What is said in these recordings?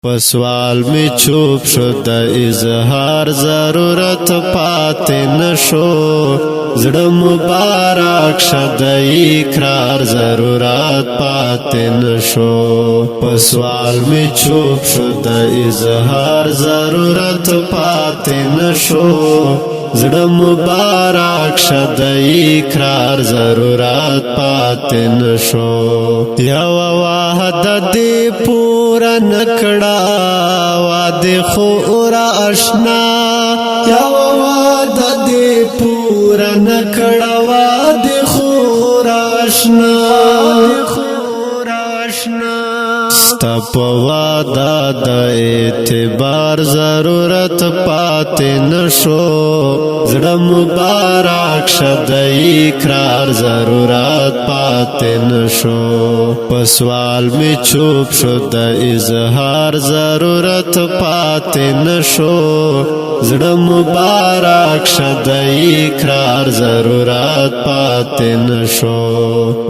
پسوال می چوب شو د اظهار ضرورت پاتې نشو زړه مبارک شد اقرار ضرورت پاتې نشو پسوال می چوب شو د اظهار ضرورت پاتې نشو زړه مبارک شد اقرار ضرورت پاتې نشو یو وحدت دی پورا نکړه واده خو را آشنا یو وحدت دی پورا نکړه واده خو را آشنا ستا په واده د اعتبار ضرورت پاتې نشو زړه مبارک شد اقرار ضرورت پاتې نشو پسوال می چوب شو د اظهار ضرورت پاتې نشو زړه مبارک شد اقرار ضرورت پاتې نشو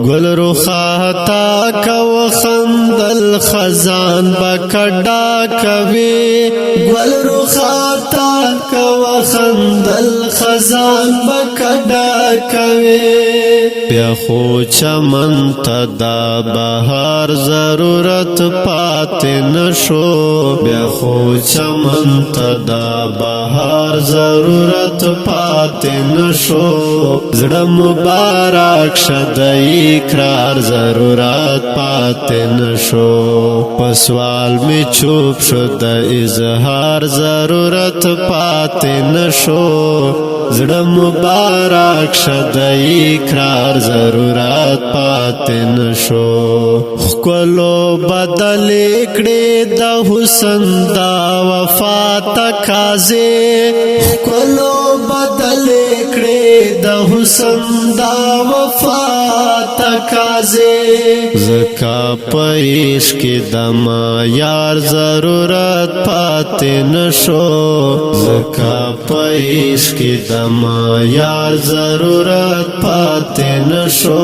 گل رخاتا کو خندل خزان بکډا کوي گل رخاتا کو خندل خزان بکډا کوي بیا خو چمن تدا بهار ضرورت پاتې نشو بیا خو چمن تدا بهار ضرورت پاتې نشو زړه مبارک شد اقرار ضرورت پاتې نشو پسوال می چوب شو د اظهار ضرورت پاتې نشو زړه مبارک شد اقرار ضرورت پاتې نشو خلو بدل کړي د حسن دا وفا تقاضے خلو بدل کړي د حسن دا وفا تقاضے زکا پیش کی دما یار ضرورت پاتې نشو زکا پیش کی دما یار ضرورت پاتې نشو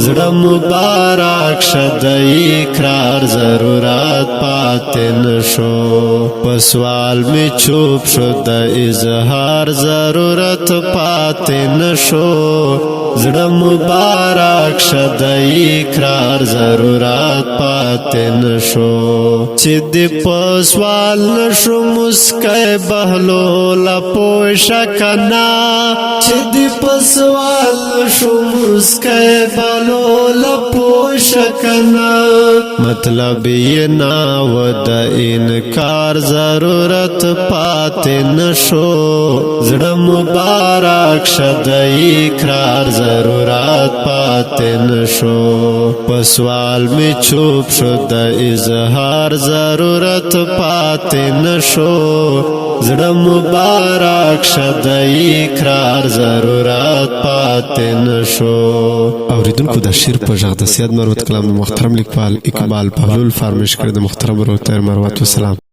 زړه مبارک شد اقرار ضرورت پاتې نشو پسوال می چوب شو د اظهار ضرورت پاتې نشو زړه مبارک شد اقرار ضرورت پاتې نشو چې د پسوال نشو مسکای بهلول پوش کنا چې د پسوال نشو مسکای بهلول پوش کنا مطلب یې ناو د انکار ضرورت پاتې نشو زړه مبارک شد اقرار ضرورت پاتې نشو پسوال می چوب شو د اظهار ضرورت پاتې نشو زړه مبارک شد اقرار ضرورت پاتې نشو اوریدونکو د شعر په ژغ د سید مروت کلام محترم لیکوال اقبال بهلول فرمایش کړی د محترم ورور مروت والسلام